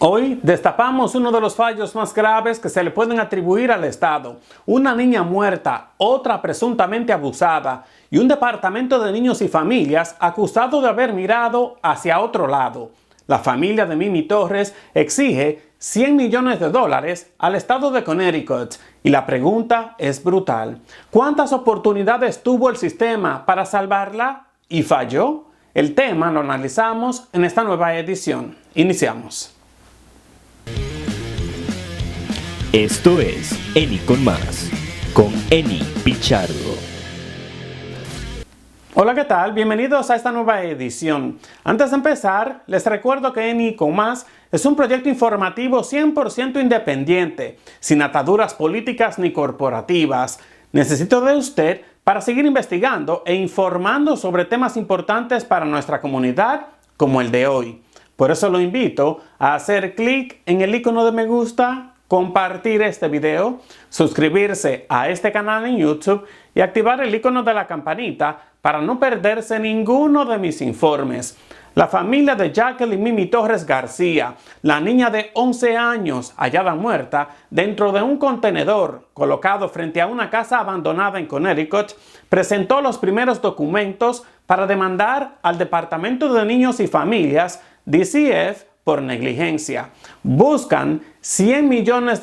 Hoy destapamos uno de los fallos más graves que se le pueden atribuir al Estado. Una niña muerta, otra presuntamente abusada y un departamento de niños y familias acusado de haber mirado hacia otro lado. La familia de Mimi Torres exige $100 millones al Estado de Connecticut y la pregunta es brutal. ¿Cuántas oportunidades tuvo el sistema para salvarla y falló? El tema lo analizamos en esta nueva edición. Iniciamos. Esto es Eni con Más, con Eni Pichardo. Hola, ¿qué tal? Bienvenidos a esta nueva edición. Antes de empezar, les recuerdo que Eni con Más es un proyecto informativo 100% independiente, sin ataduras políticas ni corporativas. Necesito de usted para seguir investigando e informando sobre temas importantes para nuestra comunidad, como el de hoy. Por eso lo invito a hacer clic en el icono de me gusta, compartir este video, suscribirse a este canal en YouTube y activar el icono de la campanita para no perderse ninguno de mis informes. La familia de Jacqueline Mimi Torres García, la niña de 11 años hallada muerta dentro de un contenedor colocado frente a una casa abandonada en Connecticut, presentó los primeros documentos para demandar al Departamento de Niños y Familias, DCF, por negligencia. Buscan $100 millones,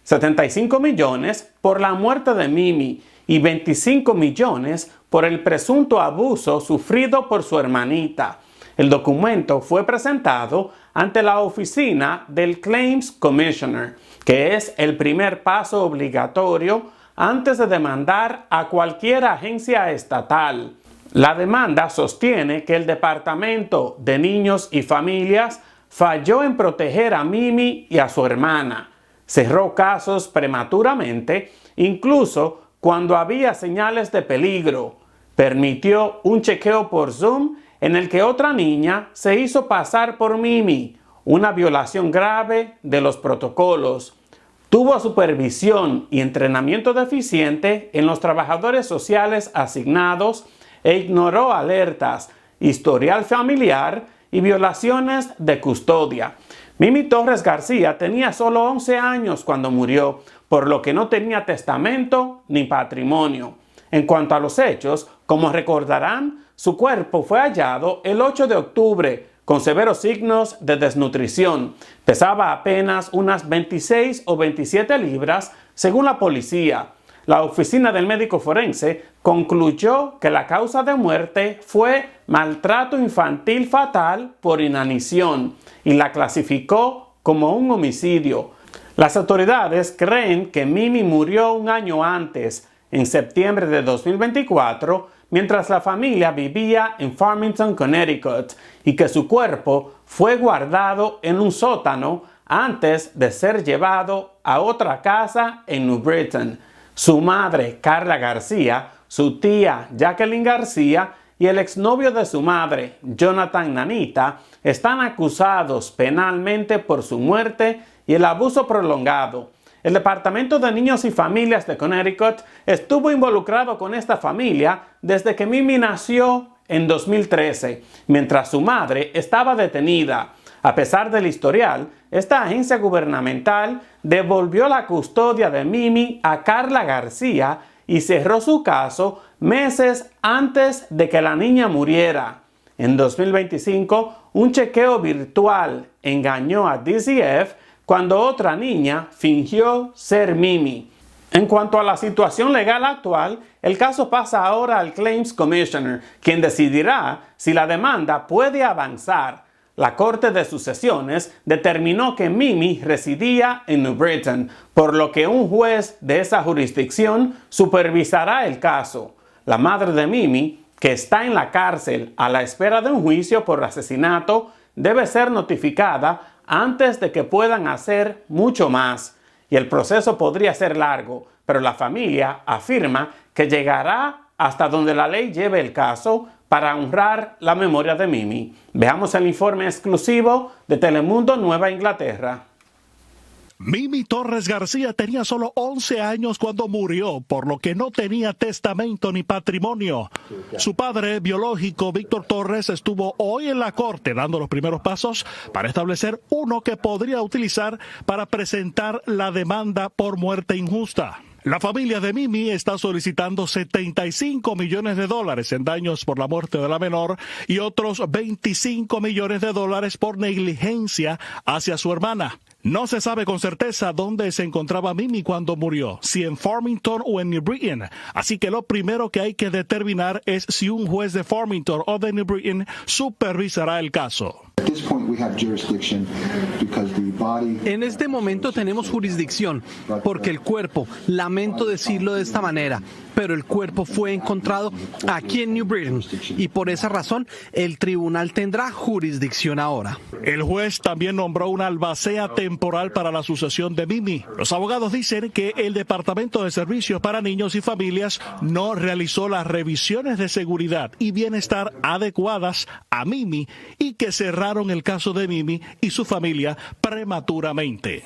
75 millones por la muerte de Mimi y 25 millones por el presunto abuso sufrido por su hermanita. El documento fue presentado ante la oficina del Claims Commissioner, que es el primer paso obligatorio antes de demandar a cualquier agencia estatal. La demanda sostiene que el Departamento de Niños y Familias falló en proteger a Mimi y a su hermana. Cerró casos prematuramente, incluso cuando había señales de peligro. Permitió un chequeo por Zoom en el que otra niña se hizo pasar por Mimi, una violación grave de los protocolos. Tuvo supervisión y entrenamiento deficiente en los trabajadores sociales asignados e ignoró alertas, historial familiar y violaciones de custodia. Mimi Torres García tenía solo 11 años cuando murió, por lo que no tenía testamento ni patrimonio. En cuanto a los hechos, como recordarán, su cuerpo fue hallado el 8 de octubre con severos signos de desnutrición. Pesaba apenas unas 26 o 27 libras, según la policía. La oficina del médico forense concluyó que la causa de muerte fue maltrato infantil fatal por inanición y la clasificó como un homicidio. Las autoridades creen que Mimi murió un año antes, en septiembre de 2024, mientras la familia vivía en Farmington, Connecticut, y que su cuerpo fue guardado en un sótano antes de ser llevado a otra casa en New Britain. Su madre, Carla García, su tía, Jacqueline García, y el exnovio de su madre, Jonathan Nanita, están acusados penalmente por su muerte y el abuso prolongado. El Departamento de Niños y Familias de Connecticut estuvo involucrado con esta familia desde que Mimi nació en 2013, mientras su madre estaba detenida. A pesar del historial, esta agencia gubernamental devolvió la custodia de Mimi a Carla García y cerró su caso meses antes de que la niña muriera. En 2025, un chequeo virtual engañó a DCF cuando otra niña fingió ser Mimi. En cuanto a la situación legal actual, el caso pasa ahora al Claims Commissioner, quien decidirá si la demanda puede avanzar. La Corte de Sucesiones determinó que Mimi residía en New Britain, por lo que un juez de esa jurisdicción supervisará el caso. La madre de Mimi, que está en la cárcel a la espera de un juicio por asesinato, debe ser notificada antes de que puedan hacer mucho más. Y el proceso podría ser largo, pero la familia afirma que llegará hasta donde la ley lleve el caso para honrar la memoria de Mimi. Veamos el informe exclusivo de Telemundo Nueva Inglaterra. Mimi Torres García tenía solo 11 años cuando murió, por lo que no tenía testamento ni patrimonio. Su padre biológico, Víctor Torres, estuvo hoy en la corte dando los primeros pasos para establecer uno que podría utilizar para presentar la demanda por muerte injusta. La familia de Mimi está solicitando $75 millones en daños por la muerte de la menor y otros $25 millones por negligencia hacia su hermana. No se sabe con certeza dónde se encontraba Mimi cuando murió, si en Farmington o en New Britain. Así que lo primero que hay que determinar es si un juez de Farmington o de New Britain supervisará el caso. En este momento tenemos jurisdicción, porque el cuerpo, lamento decirlo de esta manera, pero el cuerpo fue encontrado aquí en New Britain y por esa razón el tribunal tendrá jurisdicción ahora. El juez también nombró una albacea temporal para la sucesión de Mimi. Los abogados dicen que el Departamento de Servicios para Niños y Familias no realizó las revisiones de seguridad y bienestar adecuadas a Mimi y que cerraron el caso de Mimi y su familia prematuramente.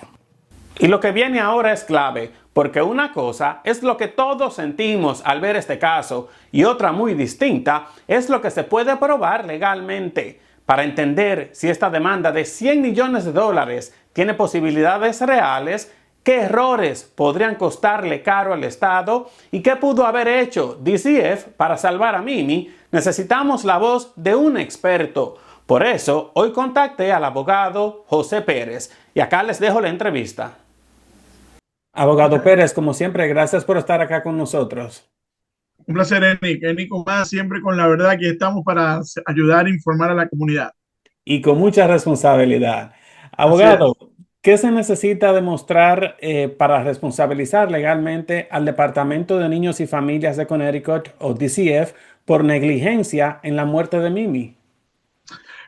Y lo que viene ahora es clave, porque una cosa es lo que todos sentimos al ver este caso y otra muy distinta es lo que se puede probar legalmente. Para entender si esta demanda de $100 millones tiene posibilidades reales, qué errores podrían costarle caro al Estado y qué pudo haber hecho DCF para salvar a Mimi, necesitamos la voz de un experto. Por eso, hoy contacté al abogado José Pérez y acá les dejo la entrevista. Abogado Pérez, como siempre, gracias por estar acá con nosotros. Un placer, Eni con más, siempre con la verdad que estamos para ayudar a informar a la comunidad. Y con mucha responsabilidad. Abogado, ¿qué se necesita demostrar para responsabilizar legalmente al Departamento de Niños y Familias de Connecticut, o DCF, por negligencia en la muerte de Mimi?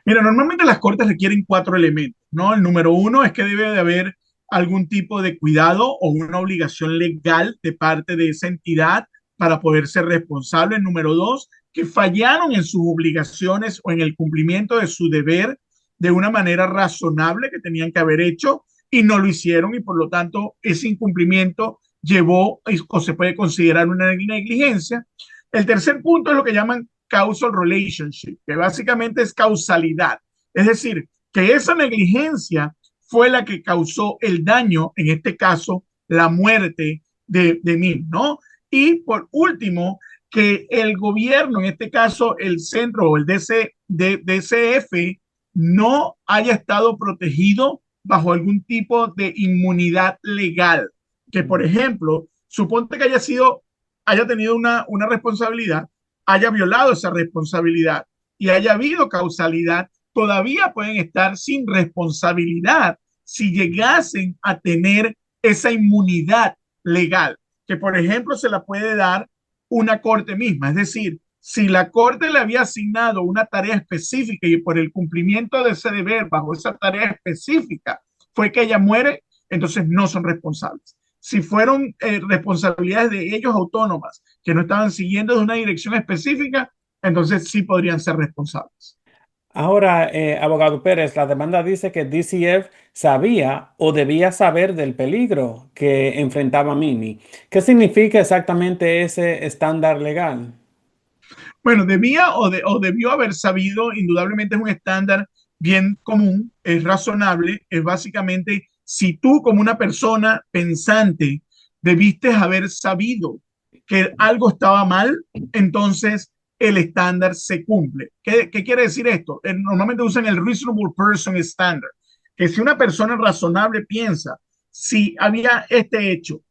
Mira, normalmente las cortes requieren 4 elementos, ¿no? El número 1 es que debe de haber algún tipo de cuidado o una obligación legal de parte de esa entidad para poder ser responsable. El número 2, que fallaron en sus obligaciones o en el cumplimiento de su deber de una manera razonable que tenían que haber hecho y no lo hicieron y por lo tanto ese incumplimiento llevó o se puede considerar una negligencia. El tercer punto es lo que llaman causal relationship, que básicamente es causalidad. Es decir, que esa negligencia fue la que causó el daño, en este caso, la muerte de Mimi, ¿no? Y por último, que el gobierno, en este caso el centro o el DCF, no haya estado protegido bajo algún tipo de inmunidad legal. Que, por ejemplo, suponte que haya tenido una responsabilidad, haya violado esa responsabilidad y haya habido causalidad, todavía pueden estar sin responsabilidad si llegasen a tener esa inmunidad legal, que por ejemplo se la puede dar una corte misma. Es decir, si la corte le había asignado una tarea específica y por el cumplimiento de ese deber bajo esa tarea específica fue que ella muere, entonces no son responsables. Si fueron responsabilidades de ellos autónomas que no estaban siguiendo de una dirección específica, entonces sí podrían ser responsables. Ahora, abogado Pérez, la demanda dice que DCF sabía o debía saber del peligro que enfrentaba Mimi. ¿Qué significa exactamente ese estándar legal? Bueno, debía o debió haber sabido, indudablemente es un estándar bien común, es razonable, es básicamente si tú como una persona pensante debiste haber sabido que algo estaba mal, entonces el estándar se cumple. ¿Qué quiere decir esto? Normalmente usan el reasonable person standard, que si una persona razonable piensa, si había este hecho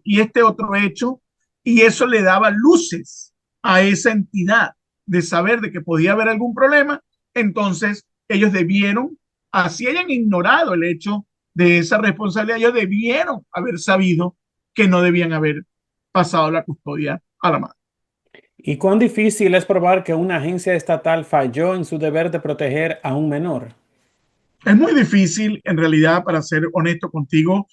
y este otro hecho, y eso le daba luces a esa entidad de saber de que podía haber algún problema, entonces ellos debieron, así hayan ignorado el hecho de esa responsabilidad, ellos debieron haber sabido que no debían haber pasado la custodia a la madre. ¿Y cuán difícil es probar que una agencia estatal falló en su deber de proteger a un menor? Es muy difícil, en realidad, para ser honesto contigo,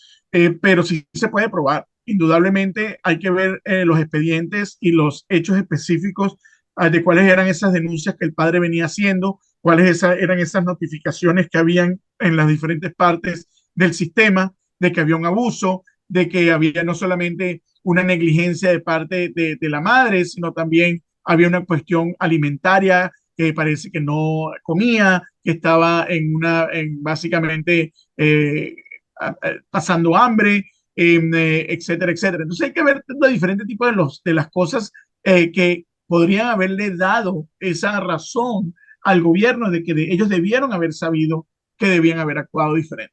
pero sí se puede probar. Indudablemente hay que ver los expedientes y los hechos específicos de cuáles eran esas denuncias que el padre venía haciendo, cuáles eran esas notificaciones que habían en las diferentes partes del sistema. de que había un abuso, de que había no solamente una negligencia de parte de la madre, sino también había una cuestión alimentaria que parece que no comía, que estaba básicamente pasando hambre, etcétera, etcétera. Entonces hay que ver los diferentes tipos de las cosas que podrían haberle dado esa razón al gobierno de que ellos debieron haber sabido que debían haber actuado diferente.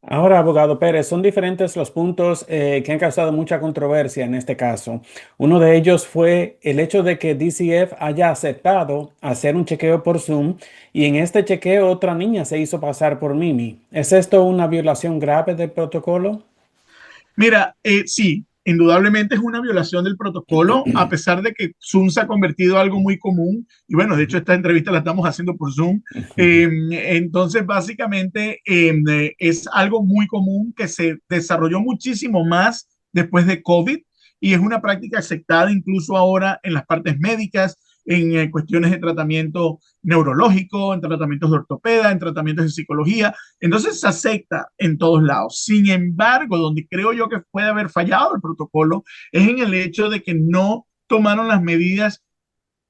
Ahora, abogado Pérez, son diferentes los puntos que han causado mucha controversia en este caso. Uno de ellos fue el hecho de que DCF haya aceptado hacer un chequeo por Zoom y en este chequeo otra niña se hizo pasar por Mimi. ¿Es esto una violación grave del protocolo? Mira, sí, indudablemente es una violación del protocolo, a pesar de que Zoom se ha convertido en algo muy común. Y bueno, de hecho, esta entrevista la estamos haciendo por Zoom. Entonces, básicamente, es algo muy común que se desarrolló muchísimo más después de COVID y es una práctica aceptada incluso ahora en las partes médicas, en cuestiones de tratamiento neurológico, en tratamientos de ortopeda, en tratamientos de psicología. Entonces se acepta en todos lados. Sin embargo, donde creo yo que puede haber fallado el protocolo es en el hecho de que no tomaron las medidas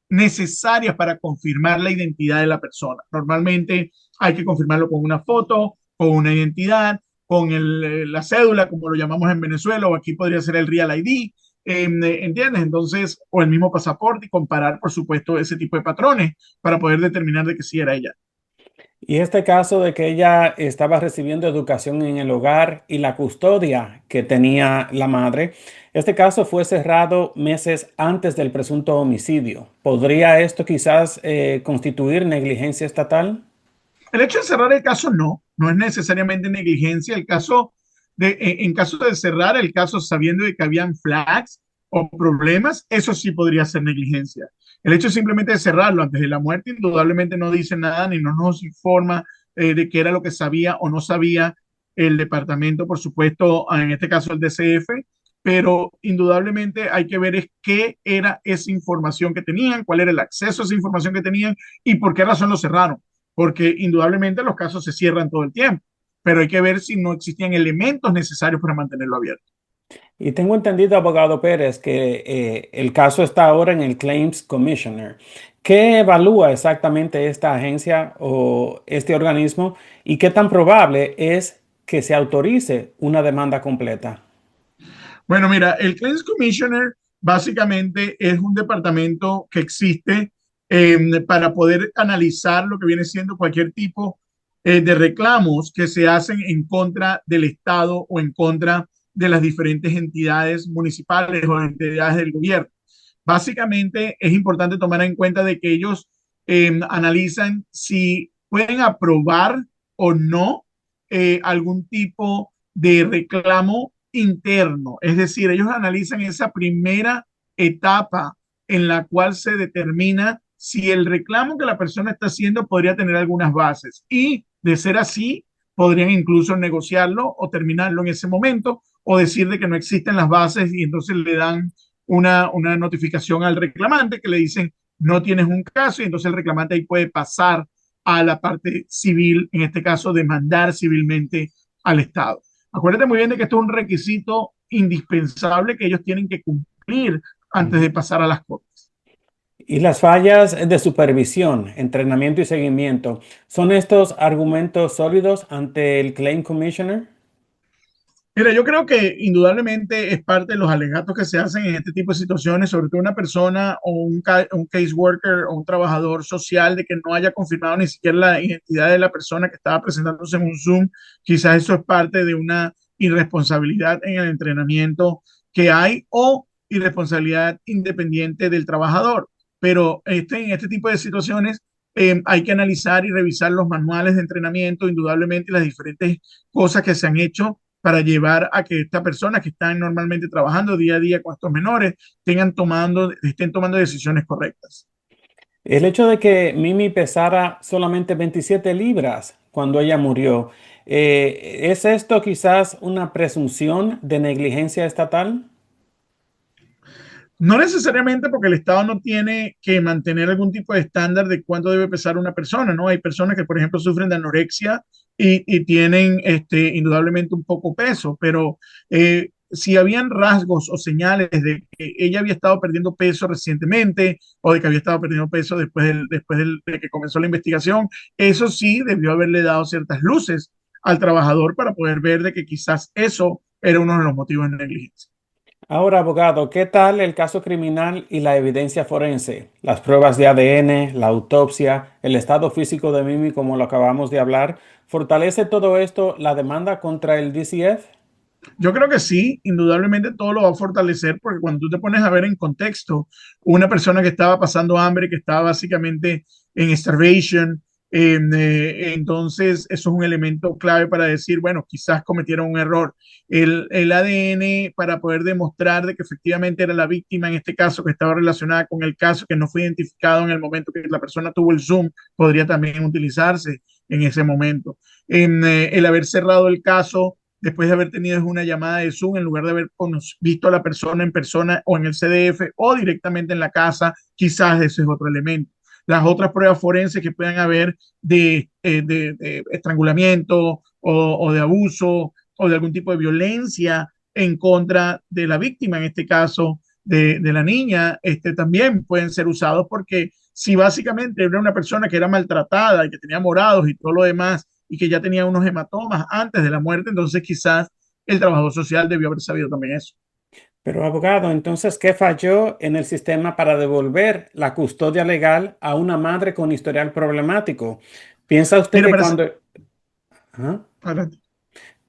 necesarias para confirmar la identidad de la persona. Normalmente hay que confirmarlo con una foto, con una identidad, con la cédula, como lo llamamos en Venezuela, o aquí podría ser el Real ID, ¿entiendes? Entonces, o el mismo pasaporte y comparar, por supuesto, ese tipo de patrones para poder determinar de que sí era ella. Y este caso de que ella estaba recibiendo educación en el hogar y la custodia que tenía la madre, este caso fue cerrado meses antes del presunto homicidio. ¿Podría esto quizás constituir negligencia estatal? El hecho de cerrar el caso no es necesariamente negligencia. En caso de cerrar el caso sabiendo de que habían flags o problemas, eso sí podría ser negligencia. El hecho simplemente de cerrarlo antes de la muerte indudablemente no dice nada ni no nos informa de qué era lo que sabía o no sabía el departamento, por supuesto, en este caso el DCF, pero indudablemente hay que ver es qué era esa información que tenían, cuál era el acceso a esa información que tenían y por qué razón lo cerraron, porque indudablemente los casos se cierran todo el tiempo, pero hay que ver si no existían elementos necesarios para mantenerlo abierto. Y tengo entendido, abogado Pérez, que el caso está ahora en el Claims Commissioner. ¿Qué evalúa exactamente esta agencia o este organismo y qué tan probable es que se autorice una demanda completa? Bueno, mira, el Claims Commissioner básicamente es un departamento que existe para poder analizar lo que viene siendo cualquier tipo de reclamos que se hacen en contra del Estado o en contra de las diferentes entidades municipales o entidades del gobierno. Básicamente es importante tomar en cuenta de que ellos analizan si pueden aprobar o no algún tipo de reclamo interno. Es decir, ellos analizan esa primera etapa en la cual se determina si el reclamo que la persona está haciendo podría tener algunas bases y de ser así, podrían incluso negociarlo o terminarlo en ese momento o decir de que no existen las bases y entonces le dan una notificación al reclamante que le dicen no tienes un caso y entonces el reclamante ahí puede pasar a la parte civil, en este caso demandar civilmente al Estado. Acuérdate muy bien de que esto es un requisito indispensable que ellos tienen que cumplir antes de pasar a las cortes. Y las fallas de supervisión, entrenamiento y seguimiento, ¿son estos argumentos sólidos ante el Claim Commissioner? Mira, yo creo que indudablemente es parte de los alegatos que se hacen en este tipo de situaciones, sobre todo una persona o un caseworker o un trabajador social de que no haya confirmado ni siquiera la identidad de la persona que estaba presentándose en un Zoom. Quizás eso es parte de una irresponsabilidad en el entrenamiento que hay o irresponsabilidad independiente del trabajador. Pero en este tipo de situaciones hay que analizar y revisar los manuales de entrenamiento, indudablemente las diferentes cosas que se han hecho para llevar a que estas personas que están normalmente trabajando día a día con estos menores estén tomando decisiones correctas. El hecho de que Mimi pesara solamente 27 libras cuando ella murió, ¿es esto quizás una presunción de negligencia estatal? No necesariamente porque el Estado no tiene que mantener algún tipo de estándar de cuánto debe pesar una persona, ¿no? Hay personas que, por ejemplo, sufren de anorexia y tienen indudablemente un poco peso, pero si habían rasgos o señales de que ella había estado perdiendo peso recientemente o de que había estado perdiendo peso de que comenzó la investigación, eso sí debió haberle dado ciertas luces al trabajador para poder ver de que quizás eso era uno de los motivos de negligencia. Ahora, abogado, ¿qué tal el caso criminal y la evidencia forense? Las pruebas de ADN, la autopsia, el estado físico de Mimi, como lo acabamos de hablar. ¿Fortalece todo esto la demanda contra el DCF? Yo creo que sí, indudablemente todo lo va a fortalecer porque cuando tú te pones a ver en contexto una persona que estaba pasando hambre, que estaba básicamente en starvation, entonces eso es un elemento clave para decir, bueno, quizás cometieron un error. El ADN para poder demostrar de que efectivamente era la víctima en este caso que estaba relacionada con el caso que no fue identificado en el momento que la persona tuvo el Zoom, podría también utilizarse en ese momento. El haber cerrado el caso después de haber tenido una llamada de Zoom, en lugar de haber visto a la persona en persona o en el CDF o directamente en la casa, quizás ese es otro elemento. Las otras pruebas forenses que puedan haber de estrangulamiento o de abuso o de algún tipo de violencia en contra de la víctima, en este caso de la niña, también pueden ser usados porque si básicamente era una persona que era maltratada y que tenía morados y todo lo demás, y que ya tenía unos hematomas antes de la muerte, entonces quizás el trabajador social debió haber sabido también eso. Pero, abogado, entonces, ¿qué falló en el sistema para devolver la custodia legal a una madre con historial problemático? ¿Piensa usted Mira, que para, cuando... Ajá. adelante,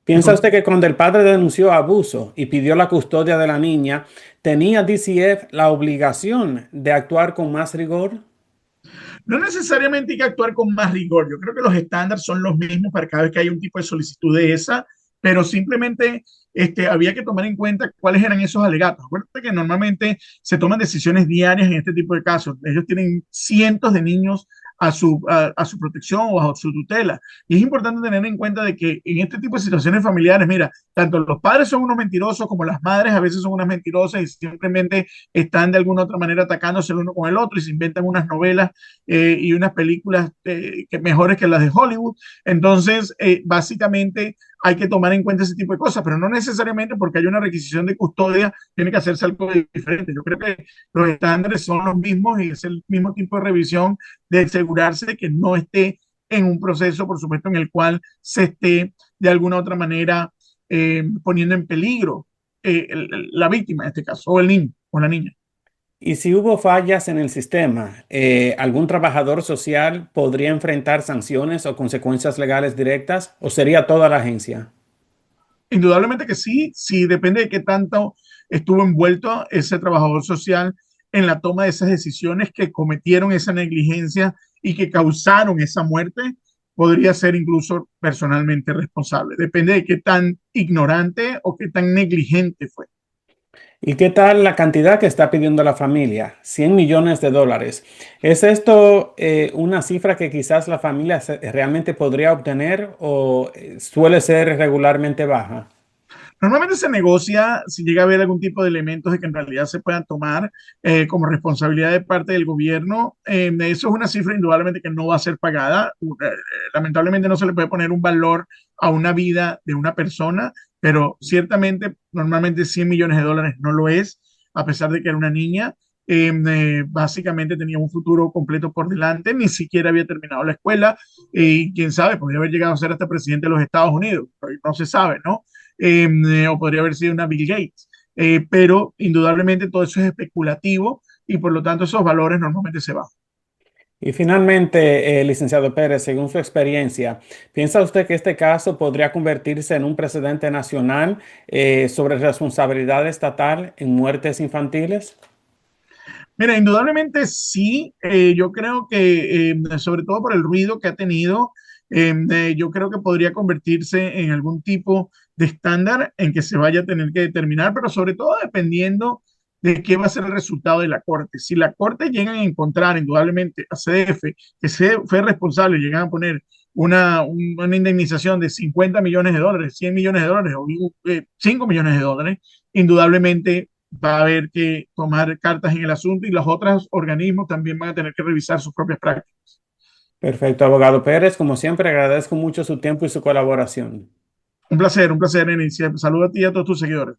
¿Piensa disculpa. usted que cuando el padre denunció abuso y pidió la custodia de la niña, tenía DCF la obligación de actuar con más rigor? No necesariamente hay que actuar con más rigor. Yo creo que los estándares son los mismos para cada vez que hay un tipo de solicitud de esa, pero simplemente había que tomar en cuenta cuáles eran esos alegatos. Acuérdate que normalmente se toman decisiones diarias en este tipo de casos. Ellos tienen cientos de niños a su protección o bajo su tutela. Y es importante tener en cuenta de que en este tipo de situaciones familiares, mira, tanto los padres son unos mentirosos como las madres a veces son unas mentirosas y simplemente están de alguna otra manera atacándose el uno con el otro y se inventan unas novelas y unas películas que mejores que las de Hollywood. Entonces, básicamente hay que tomar en cuenta ese tipo de cosas, pero no necesariamente porque hay una requisición de custodia tiene que hacerse algo diferente. Yo creo que los estándares son los mismos y es el mismo tipo de revisión de asegurarse de que no esté en un proceso, por supuesto, en el cual se esté de alguna u otra manera poniendo en peligro la víctima en este caso, o el niño o la niña. Y si hubo fallas en el sistema, ¿algún trabajador social podría enfrentar sanciones o consecuencias legales directas o sería toda la agencia? Indudablemente que sí, sí depende de qué tanto estuvo envuelto ese trabajador social en la toma de esas decisiones que cometieron esa negligencia y que causaron esa muerte, podría ser incluso personalmente responsable. Depende de qué tan ignorante o qué tan negligente fue. ¿Y qué tal la cantidad que está pidiendo la familia? 100 millones de dólares. ¿Es esto una cifra que quizás la familia realmente podría obtener o suele ser regularmente baja? Normalmente se negocia si llega a haber algún tipo de elementos de que en realidad se puedan tomar como responsabilidad de parte del gobierno. Eso es una cifra indudablemente que no va a ser pagada. Lamentablemente no se le puede poner un valor a una vida de una persona, pero ciertamente normalmente 100 millones de dólares no lo es, a pesar de que era una niña. Básicamente tenía un futuro completo por delante, ni siquiera había terminado la escuela y quién sabe, podría haber llegado a ser hasta presidente de los Estados Unidos, no se sabe, ¿no? O podría haber sido una Bill Gates. Pero indudablemente todo eso es especulativo y por lo tanto esos valores normalmente se bajan. Y finalmente, licenciado Pérez, según su experiencia, ¿piensa usted que este caso podría convertirse en un precedente nacional sobre responsabilidad estatal en muertes infantiles? Mira, indudablemente sí, yo creo que sobre todo por el ruido que ha tenido, yo creo que podría convertirse en algún tipo de estándar en que se vaya a tener que determinar, pero sobre todo dependiendo de qué va a ser el resultado de la Corte. Si la Corte llega a encontrar indudablemente a CDF que se fue responsable, llegan a poner una indemnización de 50 millones de dólares, 100 millones de dólares o 5 millones de dólares, indudablemente va a haber que tomar cartas en el asunto y los otros organismos también van a tener que revisar sus propias prácticas. Perfecto, abogado Pérez. Como siempre, agradezco mucho su tiempo y su colaboración. Un placer, Eni. Saludos a ti y a todos tus seguidores.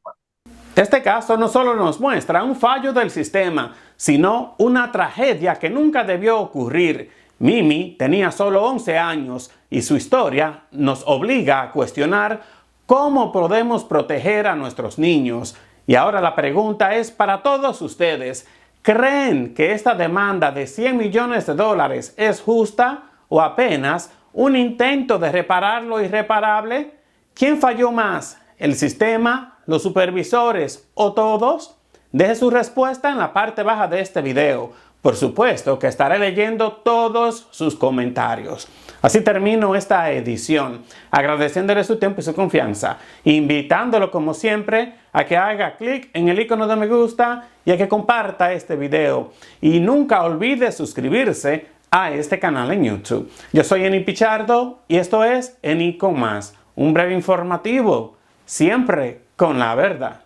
Este caso no solo nos muestra un fallo del sistema, sino una tragedia que nunca debió ocurrir. Mimi tenía solo 11 años y su historia nos obliga a cuestionar cómo podemos proteger a nuestros niños. Y ahora la pregunta es para todos ustedes. ¿Creen que esta demanda de $100 millones es justa o apenas un intento de reparar lo irreparable? ¿Quién falló más? ¿El sistema, los supervisores o todos? Deje su respuesta en la parte baja de este video. Por supuesto que estaré leyendo todos sus comentarios. Así termino esta edición, agradeciéndole su tiempo y su confianza, invitándolo como siempre a que haga clic en el icono de me gusta y a que comparta este video. Y nunca olvide suscribirse a este canal en YouTube. Yo soy Eni Pichardo y esto es Eni con Más, un breve informativo, siempre con la verdad.